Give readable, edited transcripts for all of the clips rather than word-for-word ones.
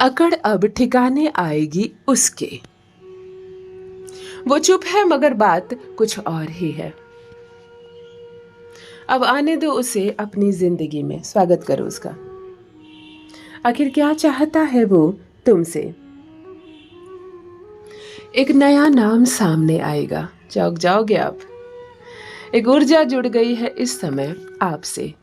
अकड़ अब ठिकाने आएगी उसके। वो चुप है मगर बात कुछ और ही है। अब आने दो उसे अपनी जिंदगी में, स्वागत करो उसका। आखिर क्या चाहता है वो तुमसे? एक नया नाम सामने आएगा, चौंक जाओगे आप। एक ऊर्जा जुड़ गई है इस समय आपसे।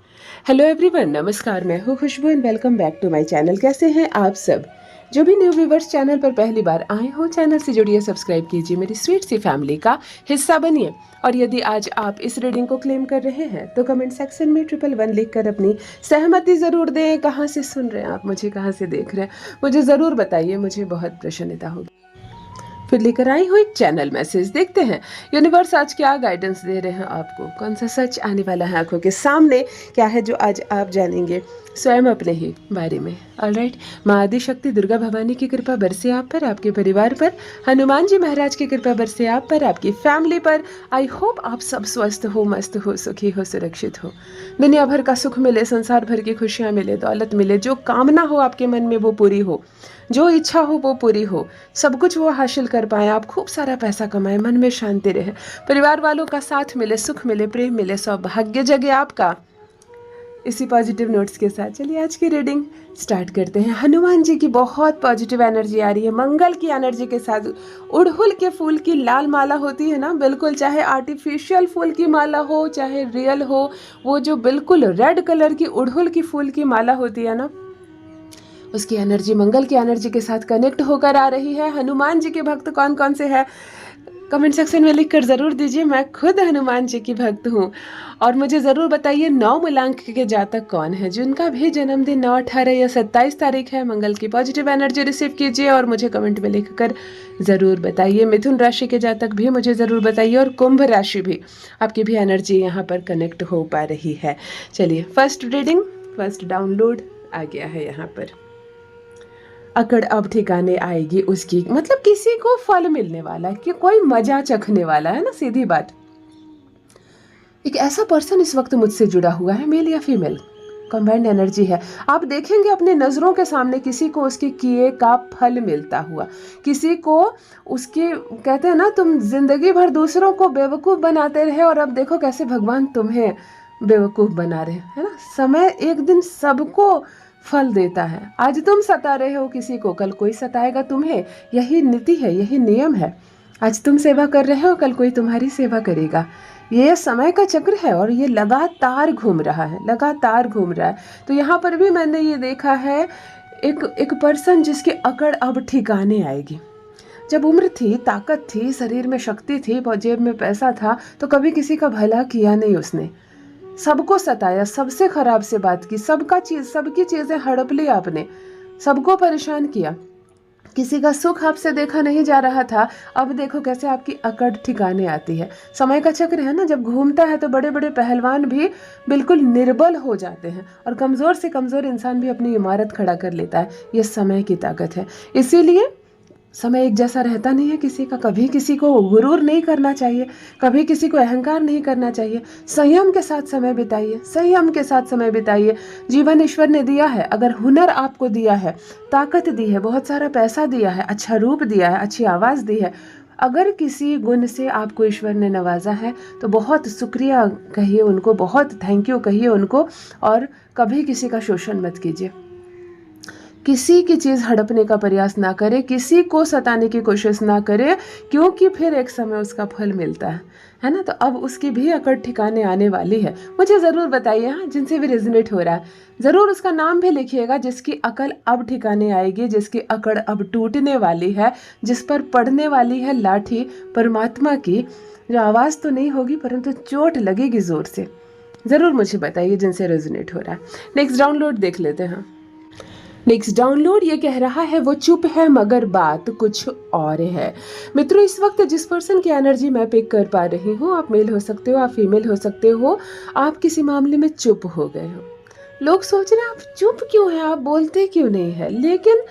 हेलो एवरीवन, नमस्कार, मैं हूँ Khushboo and welcome back to my channel. कैसे हैं आप सब? जो भी न्यू व्यूवर्स चैनल पर पहली बार आए हो, चैनल से जुड़िए, सब्सक्राइब कीजिए, मेरी स्वीट सी फैमिली का हिस्सा बनिए। और यदि आज आप इस रीडिंग को क्लेम कर रहे हैं तो कमेंट सेक्शन में 111 लिखकर अपनी सहमति ज़रूर दें। कहाँ से सुन रहे हैं आप मुझे, कहाँ से देख रहे हैं, मुझे ज़रूर बताइए, मुझे बहुत प्रसन्नता होगी। फिर लेकर आई हूँ एक चैनल मैसेज, देखते हैं यूनिवर्स आज क्या गाइडेंस दे रहे हैं आपको। कौन सा सच आने वाला है आंखों के सामने, क्या है जो आज आप जानेंगे स्वयं अपने ही बारे में। ऑलराइट, माँ आदि शक्ति दुर्गा भवानी की कृपा बरसे आप पर, आपके परिवार पर, हनुमान जी महाराज की कृपा बरसे आप पर, आपकी फैमिली पर। आई होप आप सब स्वस्थ हो, मस्त हो, सुखी हो, सुरक्षित हो, दुनिया भर का सुख मिले, संसार भर की खुशियाँ मिले, दौलत मिले, जो कामना हो आपके मन में वो पूरी हो, जो इच्छा हो वो पूरी हो, सब कुछ वो हासिल कर पाए, आप खूब सारा पैसा कमाएं, मन में शांति रहे, परिवार वालों का साथ मिले, सुख मिले, प्रेम मिले, सौभाग्य जगे आपका। इसी पॉजिटिव नोट्स के साथ चलिए आज की रीडिंग स्टार्ट करते हैं। हनुमान जी की बहुत पॉजिटिव एनर्जी आ रही है, मंगल की एनर्जी के साथ। उड़हुल के फूल की लाल माला होती है ना, बिल्कुल, चाहे आर्टिफिशियल फूल की माला हो चाहे रियल हो, वो जो बिल्कुल रेड कलर की उड़हुल की फूल की माला होती है ना, उसकी एनर्जी मंगल की एनर्जी के साथ कनेक्ट होकर आ रही है। हनुमान जी के भक्त कौन कौन से हैं कमेंट सेक्शन में लिखकर ज़रूर दीजिए। मैं खुद हनुमान जी की भक्त हूँ। और मुझे ज़रूर बताइए 9 मूलांक के जातक कौन है जिनका भी जन्मदिन 9, 18 या 27 तारीख है। मंगल की पॉजिटिव एनर्जी रिसीव कीजिए और मुझे कमेंट में लिखकर ज़रूर बताइए। मिथुन राशि के जातक भी मुझे ज़रूर बताइए और कुंभ राशि भी, आपकी भी एनर्जी यहाँ पर कनेक्ट हो पा रही है। चलिए, फर्स्ट रीडिंग, फर्स्ट डाउनलोड आ गया है यहाँ पर। अकड़ अब ठिकाने आएगी उसकी, मतलब किसी को फल मिलने वाला है, कि कोई मजा चखने वाला है ना, सीधी बात। एक ऐसा पर्सन इस वक्त मुझसे जुड़ा हुआ है, मेल या फीमेल, कंबाइंड एनर्जी है। आप देखेंगे अपने नज़रों के सामने किसी को उसके किए का फल मिलता हुआ, किसी को उसके, कहते हैं ना, तुम जिंदगी भर दूसरों को बेवकूफ़ बनाते रहे और अब देखो कैसे भगवान तुम्हें बेवकूफ़ बना रहे हैं, है ना। समय एक दिन सबको फल देता है। आज तुम सता रहे हो किसी को, कल कोई सताएगा तुम्हें। यही नीति है, यही नियम है। आज तुम सेवा कर रहे हो, कल कोई तुम्हारी सेवा करेगा। ये समय का चक्र है और ये लगातार घूम रहा है, लगातार घूम रहा है। तो यहाँ पर भी मैंने ये देखा है, एक पर्सन जिसकी अकड़ अब ठिकाने आएगी। जब उम्र थी, ताकत थी, शरीर में शक्ति थी, जेब में पैसा था, तो कभी किसी का भला किया नहीं उसने। सबको सताया, सबसे खराब से बात की, सबकी चीजें हड़प ली आपने, सबको परेशान किया, किसी का सुख आपसे देखा नहीं जा रहा था। अब देखो कैसे आपकी अकड़ ठिकाने आती है। समय का चक्र है ना, जब घूमता है तो बड़े बड़े पहलवान भी बिल्कुल निर्बल हो जाते हैं और कमजोर से कमजोर इंसान भी अपनी इमारत खड़ा कर लेता है। ये समय की ताकत है। इसीलिए समय एक जैसा रहता नहीं है किसी का। कभी किसी को गुरूर नहीं करना चाहिए, कभी किसी को अहंकार नहीं करना चाहिए। संयम के साथ समय बिताइए, संयम के साथ समय बिताइए। जीवन ईश्वर ने दिया है, अगर हुनर आपको दिया है, ताकत दी है, बहुत सारा पैसा दिया है, अच्छा रूप दिया है, अच्छी आवाज़ दी है, अगर किसी गुण से आपको ईश्वर ने नवाजा है तो बहुत शुक्रिया कहिए उनको, बहुत थैंक यू कहिए उनको। और कभी किसी का शोषण मत कीजिए, किसी की चीज़ हड़पने का प्रयास ना करे, किसी को सताने की कोशिश ना करे, क्योंकि फिर एक समय उसका फल मिलता है ना। तो अब उसकी भी अकड़ ठिकाने आने वाली है। मुझे ज़रूर बताइए, हाँ, जिनसे भी रेजोनेट हो रहा है, ज़रूर उसका नाम भी लिखिएगा जिसकी अकल अब ठिकाने आएगी, जिसकी अकड़ अब टूटने वाली है, जिस पर पड़ने वाली है लाठी परमात्मा की, जो आवाज़ तो नहीं होगी परंतु चोट लगेगी ज़ोर से। ज़रूर मुझे बताइए जिनसे रेजोनेट हो रहा है। नेक्स्ट डाउनलोड देख लेते हैं। नेक्स्ट डाउनलोड ये कह रहा है, वो चुप है मगर बात कुछ और है। मित्रों, इस वक्त जिस पर्सन की एनर्जी मैं पिक कर पा रही हूँ, आप मेल हो सकते हो, आप फीमेल हो सकते हो, आप किसी मामले में चुप हो गए हो। लोग सोच रहे हैं आप चुप क्यों हैं, आप बोलते क्यों नहीं है, लेकिन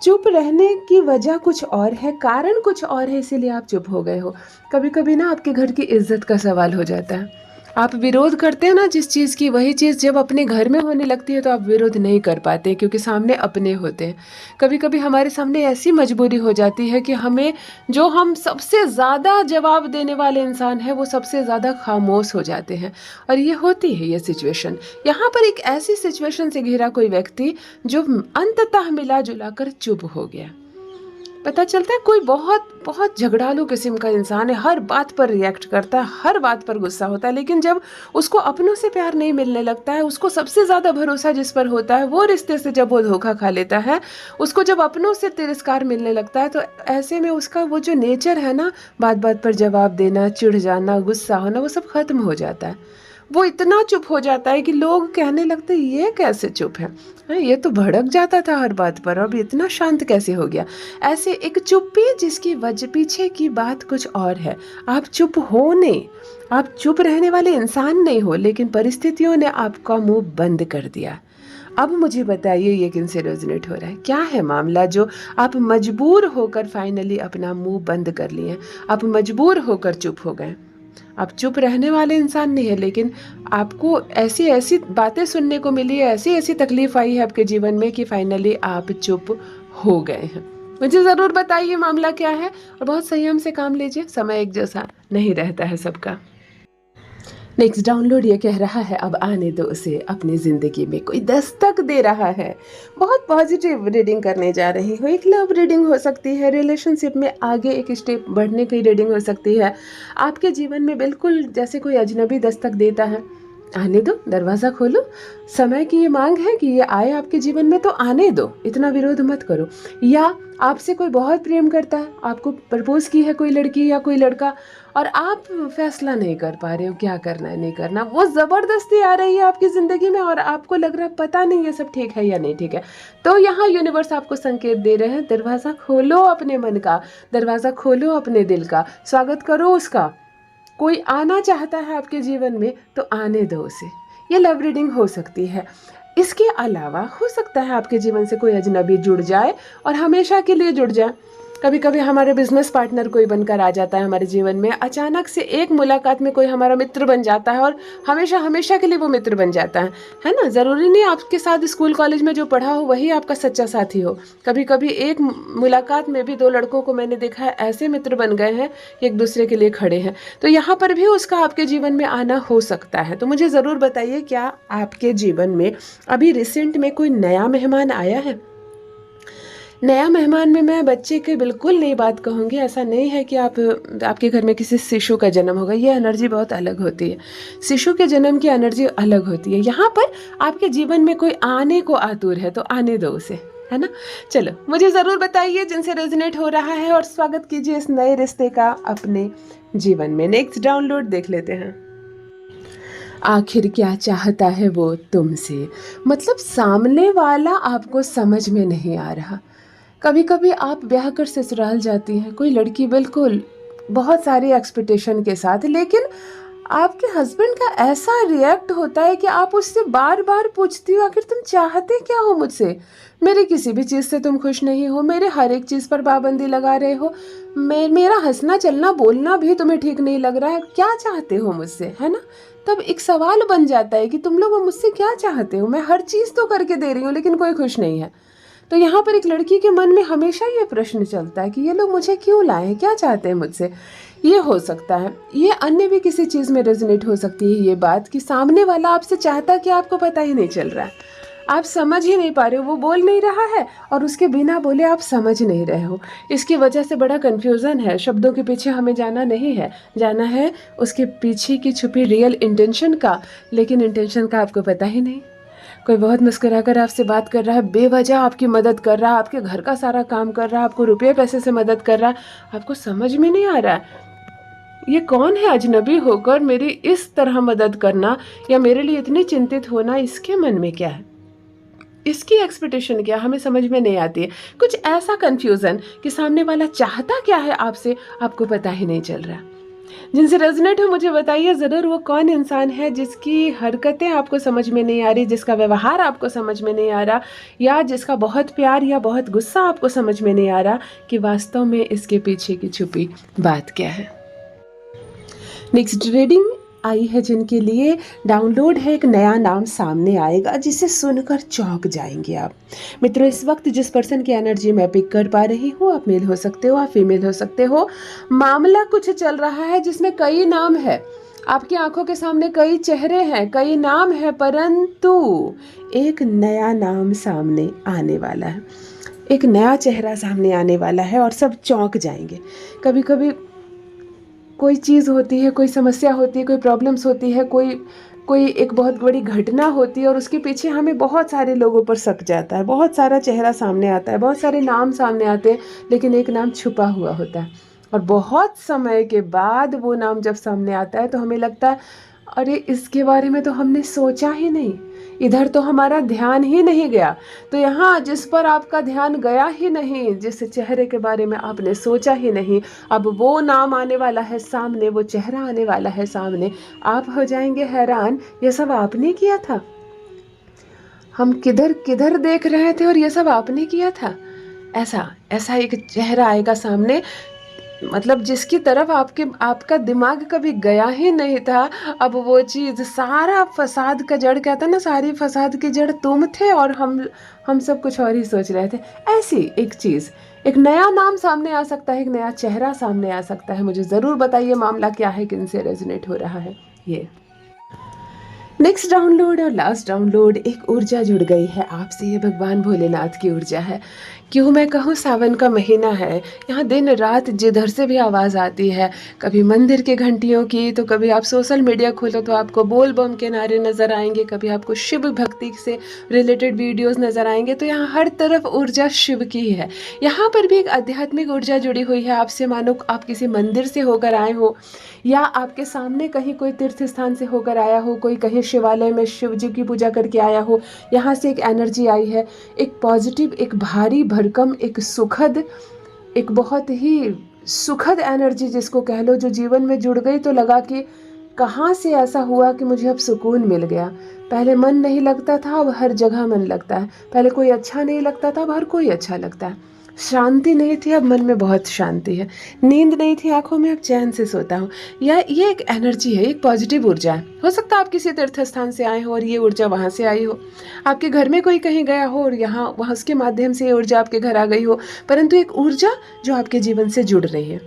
चुप रहने की वजह कुछ और है, कारण कुछ और है, इसीलिए आप चुप हो गए हो। कभी कभी ना आपके घर की इज्जत का सवाल हो जाता है। आप विरोध करते हैं ना जिस चीज़ की, वही चीज़ जब अपने घर में होने लगती है तो आप विरोध नहीं कर पाते, क्योंकि सामने अपने होते हैं। कभी कभी हमारे सामने ऐसी मजबूरी हो जाती है कि हमें, जो हम सबसे ज़्यादा जवाब देने वाले इंसान हैं, वो सबसे ज़्यादा खामोश हो जाते हैं। और ये होती है ये सिचुएशन। यहाँ पर एक ऐसी सिचुएशन से घिरा कोई व्यक्ति जो अंततः मिला जुला कर चुप हो गया। पता चलता है कोई बहुत बहुत झगड़ालू किस्म का इंसान है, हर बात पर रिएक्ट करता है, हर बात पर गुस्सा होता है, लेकिन जब उसको अपनों से प्यार नहीं मिलने लगता है, उसको सबसे ज़्यादा भरोसा जिस पर होता है वो रिश्ते से जब वो धोखा खा लेता है, उसको जब अपनों से तिरस्कार मिलने लगता है, तो ऐसे में उसका वो जो नेचर है ना, बात बात पर जवाब देना, चिढ़ जाना, गुस्सा होना, वो सब खत्म हो जाता है। वो इतना चुप हो जाता है कि लोग कहने लगते ये कैसे चुप है, ये तो भड़क जाता था हर बात पर, अब इतना शांत कैसे हो गया। ऐसे एक चुप्पी जिसकी वजह पीछे की बात कुछ और है। आप चुप हो नहीं, आप चुप रहने वाले इंसान नहीं हो, लेकिन परिस्थितियों ने आपका मुंह बंद कर दिया। अब मुझे बताइए ये किनसे रेजोनेट हो रहा है, क्या है मामला जो आप मजबूर होकर फाइनली अपना मुंह बंद कर लिए, आप मजबूर होकर चुप हो गए। आप चुप रहने वाले इंसान नहीं है, लेकिन आपको ऐसी ऐसी बातें सुनने को मिली है, ऐसी ऐसी तकलीफ आई है आपके जीवन में कि फाइनली आप चुप हो गए हैं। मुझे ज़रूर बताइए मामला क्या है, और बहुत संयम से काम लीजिए, समय एक जैसा नहीं रहता है सबका। नेक्स्ट डाउनलोड ये कह रहा है, अब आने दो उसे, अपनी ज़िंदगी में कोई दस्तक दे रहा है। बहुत पॉजिटिव रीडिंग करने जा रही हूँ। एक लव रीडिंग हो सकती है, रिलेशनशिप में आगे एक स्टेप बढ़ने की रीडिंग हो सकती है। आपके जीवन में बिल्कुल जैसे कोई अजनबी दस्तक देता है, आने दो, दरवाज़ा खोलो। समय की ये मांग है कि ये आए आपके जीवन में, तो आने दो, इतना विरोध मत करो। या आपसे कोई बहुत प्रेम करता है, आपको प्रपोज की है कोई लड़की या कोई लड़का, और आप फैसला नहीं कर पा रहे हो क्या करना है नहीं करना, वो ज़बरदस्ती आ रही है आपकी ज़िंदगी में और आपको लग रहा है पता नहीं ये सब ठीक है या नहीं ठीक है। तो यहाँ यूनिवर्स आपको संकेत दे रहे हैं, दरवाज़ा खोलो अपने मन का, दरवाज़ा खोलो अपने दिल का, स्वागत करो उसका। कोई आना चाहता है आपके जीवन में तो आने दो उसे। ये लव रीडिंग हो सकती है। इसके अलावा हो सकता है आपके जीवन से कोई अजनबी जुड़ जाए और हमेशा के लिए जुड़ जाए। कभी कभी हमारे बिजनेस पार्टनर कोई बनकर आ जाता है हमारे जीवन में, अचानक से एक मुलाकात में कोई हमारा मित्र बन जाता है और हमेशा हमेशा के लिए वो मित्र बन जाता है ना। ज़रूरी नहीं आपके साथ स्कूल कॉलेज में जो पढ़ा हो वही आपका सच्चा साथी हो। कभी कभी एक मुलाकात में भी दो लड़कों को मैंने देखा है ऐसे मित्र बन गए हैं कि एक दूसरे के लिए खड़े हैं। तो यहाँ पर भी उसका आपके जीवन में आना हो सकता है। तो मुझे ज़रूर बताइए, क्या आपके जीवन में अभी रिसेंट में कोई नया मेहमान आया है? नया मेहमान में मैं बच्चे की बिल्कुल नई बात कहूँगी। ऐसा नहीं है कि आपके घर में किसी शिशु का जन्म होगा, ये एनर्जी बहुत अलग होती है। शिशु के जन्म की एनर्जी अलग होती है। यहाँ पर आपके जीवन में कोई आने को आतुर है तो आने दो उसे, है ना। चलो मुझे ज़रूर बताइए जिनसे रेजोनेट हो रहा है, और स्वागत कीजिए इस नए रिश्ते का अपने जीवन में। नेक्स्ट डाउनलोड देख लेते हैं। आखिर क्या चाहता है वो तुमसे, मतलब सामने वाला आपको समझ में नहीं आ रहा। कभी कभी आप ब्याह कर ससुराल जाती हैं, कोई लड़की बिल्कुल बहुत सारी एक्सपेक्टेशन के साथ, लेकिन आपके हस्बैंड का ऐसा रिएक्ट होता है कि आप उससे बार बार पूछती हो आखिर तुम चाहते क्या हो मुझसे, मेरी किसी भी चीज़ से तुम खुश नहीं हो, मेरे हर एक चीज़ पर पाबंदी लगा रहे हो, मेरा हंसना चलना बोलना भी तुम्हें ठीक नहीं लग रहा है, क्या चाहते हो मुझसे, है ना। तब एक सवाल बन जाता है कि तुम लोग मुझसे क्या चाहते हो, मैं हर चीज़ तो करके दे रही हूँ लेकिन कोई खुश नहीं है। तो यहाँ पर एक लड़की के मन में हमेशा ये प्रश्न चलता है कि ये लोग मुझे क्यों लाए हैं, क्या चाहते हैं मुझसे। ये हो सकता है, ये अन्य भी किसी चीज़ में रेजोनेट हो सकती है ये बात कि सामने वाला आपसे चाहता कि आपको पता ही नहीं चल रहा है, आप समझ ही नहीं पा रहे हो, वो बोल नहीं रहा है और उसके बिना बोले आप समझ नहीं रहे हो। इसकी वजह से बड़ा कन्फ्यूज़न है। शब्दों के पीछे हमें जाना नहीं है, जाना है उसके पीछे की छुपी रियल इंटेंशन का, लेकिन इंटेंशन का आपको पता ही नहीं। कोई बहुत मुस्कुराकर आपसे बात कर रहा है, बेवजह आपकी मदद कर रहा है, आपके घर का सारा काम कर रहा है, आपको रुपये पैसे से मदद कर रहा है, आपको समझ में नहीं आ रहा है ये कौन है अजनबी होकर मेरी इस तरह मदद करना या मेरे लिए इतनी चिंतित होना, इसके मन में क्या है, इसकी एक्सपेक्टेशन क्या, हमें समझ में नहीं आती है। कुछ ऐसा कन्फ्यूज़न कि सामने वाला चाहता क्या है आपसे, आपको पता ही नहीं चल रहा। जिनसे रेजोनेट हो मुझे बताइए ज़रूर, वो कौन इंसान है जिसकी हरकतें आपको समझ में नहीं आ रही, जिसका व्यवहार आपको समझ में नहीं आ रहा, या जिसका बहुत प्यार या बहुत गुस्सा आपको समझ में नहीं आ रहा कि वास्तव में इसके पीछे की छुपी बात क्या है। नेक्स्ट रीडिंग आई है जिनके लिए डाउनलोड है, एक नया नाम सामने आएगा जिसे सुनकर चौंक जाएंगे आप। मित्रों, इस वक्त जिस पर्सन की एनर्जी मैं पिक कर पा रही हूँ, आप मेल हो सकते हो, आप फीमेल हो सकते हो। मामला कुछ चल रहा है जिसमें कई नाम है, आपकी आंखों के सामने कई चेहरे हैं, कई नाम है, परंतु एक नया नाम सामने आने वाला है, एक नया चेहरा सामने आने वाला है और सब चौंक जाएंगे। कभी कभी कोई चीज़ होती है, कोई समस्या होती है, कोई प्रॉब्लम्स होती है, कोई एक बहुत बड़ी घटना होती है और उसके पीछे हमें बहुत सारे लोगों पर शक जाता है, बहुत सारा चेहरा सामने आता है, बहुत सारे नाम सामने आते हैं, लेकिन एक नाम छुपा हुआ होता है। और बहुत समय के बाद वो नाम जब सामने आता है तो हमें लगता है अरे इसके बारे में तो हमने सोचा ही नहीं, इधर तो हमारा ध्यान ही नहीं गया। तो यहाँ जिस पर आपका ध्यान गया ही नहीं, जिस चेहरे के बारे में आपने सोचा ही नहीं, अब वो नाम आने वाला है सामने, वो चेहरा आने वाला है सामने। आप हो जाएंगे हैरान, ये सब आपने किया था, हम किधर किधर देख रहे थे और ये सब आपने किया था। ऐसा एक चेहरा आएगा सामने, मतलब जिसकी तरफ आपका दिमाग कभी गया ही नहीं था। अब वो चीज़, सारा फसाद का जड़, कहता है ना, सारी फसाद की जड़ तुम थे और हम सब कुछ और ही सोच रहे थे। ऐसी एक चीज़, एक नया नाम सामने आ सकता है, एक नया चेहरा सामने आ सकता है। मुझे ज़रूर बताइए मामला क्या है, किन से रेजोनेट हो रहा है ये। नेक्स्ट डाउनलोड और लास्ट डाउनलोड, एक ऊर्जा जुड़ गई है आपसे, ये भगवान भोलेनाथ की ऊर्जा है। क्यों मैं कहूँ, सावन का महीना है, यहाँ दिन रात जिधर से भी आवाज़ आती है, कभी मंदिर के घंटियों की, तो कभी आप सोशल मीडिया खोलो तो आपको बोल बम के नारे नज़र आएंगे, कभी आपको शिव भक्ति से रिलेटेड वीडियोस नज़र आएंगे। तो यहाँ हर तरफ ऊर्जा शिव की है। यहाँ पर भी एक आध्यात्मिक ऊर्जा जुड़ी हुई है आपसे, मानो आप किसी मंदिर से होकर आए हो या आपके सामने कहीं कोई तीर्थ स्थान से होकर आया हो, कोई कहीं शिवालय में शिव जी की पूजा करके आया हो। यहाँ से एक एनर्जी आई है, एक पॉजिटिव, एक भारी भरकम, एक सुखद, एक बहुत ही सुखद एनर्जी जिसको कह लो, जो जीवन में जुड़ गई तो लगा कि कहाँ से ऐसा हुआ कि मुझे अब सुकून मिल गया। पहले मन नहीं लगता था, अब हर जगह मन लगता है। पहले कोई अच्छा नहीं लगता था, अब हर कोई अच्छा लगता है। शांति नहीं थी, अब मन में बहुत शांति है। नींद नहीं थी आंखों में, अब चैन से सोता हूँ। या ये एक एनर्जी है, एक पॉजिटिव ऊर्जा है। हो सकता है आप किसी तीर्थ स्थान से आए हो और ये ऊर्जा वहाँ से आई हो, आपके घर में कोई कहीं गया हो और यहाँ वहाँ उसके माध्यम से ये ऊर्जा आपके घर आ गई हो, परंतु एक ऊर्जा जो आपके जीवन से जुड़ रही है।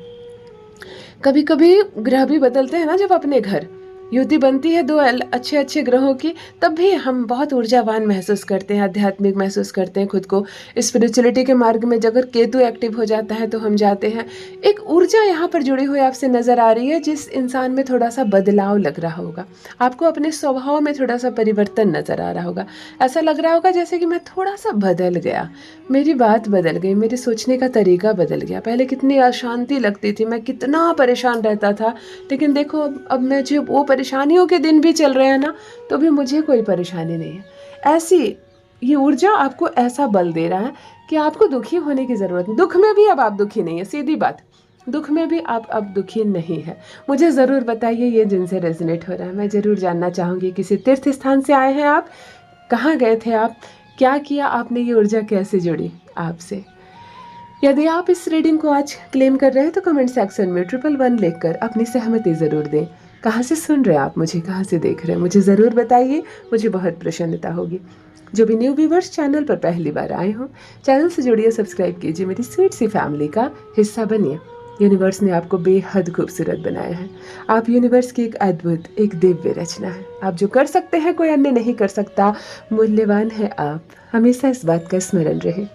कभी कभी ग्रह भी बदलते हैं ना, जब अपने घर युति बनती है दो अच्छे अच्छे ग्रहों की, तब भी हम बहुत ऊर्जावान महसूस करते हैं, आध्यात्मिक महसूस करते हैं खुद को। स्पिरिचुअलिटी के मार्ग में अगर केतु एक्टिव हो जाता है तो हम जाते हैं। एक ऊर्जा यहाँ पर जुड़ी हुई आपसे नज़र आ रही है, जिस इंसान में थोड़ा सा बदलाव लग रहा होगा, आपको अपने स्वभाव में थोड़ा सा परिवर्तन नज़र आ रहा होगा। ऐसा लग रहा होगा जैसे कि मैं थोड़ा सा बदल गया, मेरी बात बदल गई, मेरे सोचने का तरीका बदल गया। पहले कितनी अशांति लगती थी, मैं कितना परेशान रहता था, लेकिन देखो अब मुझे वो परेशानियों के दिन भी चल रहे हैं ना, तो भी मुझे कोई परेशानी नहीं है। ऐसी ये ऊर्जा आपको ऐसा बल दे रहा है कि आपको दुखी होने की ज़रूरत नहीं। दुख में भी अब आप दुखी नहीं है, सीधी बात, दुख में भी आप अब दुखी नहीं है। मुझे ज़रूर बताइए ये जिनसे रेजोनेट हो रहा है। मैं ज़रूर जानना चाहूँगी, किसी तीर्थ स्थान से आए हैं आप, कहाँ गए थे आप, क्या किया आपने, ये ऊर्जा कैसे जुड़ी आपसे। यदि आप इस रीडिंग को आज क्लेम कर रहे हैं तो कमेंट सेक्शन में 111 लिखकर अपनी सहमति ज़रूर दें। कहाँ से सुन रहे हैं आप मुझे, कहाँ से देख रहे हैं, मुझे ज़रूर बताइए, मुझे बहुत प्रसन्नता होगी। जो भी न्यू व्यूवर्स चैनल पर पहली बार आए हों, चैनल से जुड़िए, सब्सक्राइब कीजिए, मेरी स्वीट सी फैमिली का हिस्सा बनिए। यूनिवर्स ने आपको बेहद खूबसूरत बनाया है। आप यूनिवर्स की एक अद्भुत, एक दिव्य रचना है। आप जो कर सकते हैं कोई अन्य नहीं कर सकता, मूल्यवान है आप। हमेशा इस बात का स्मरण रहे।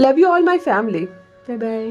Love you all my family, bye bye.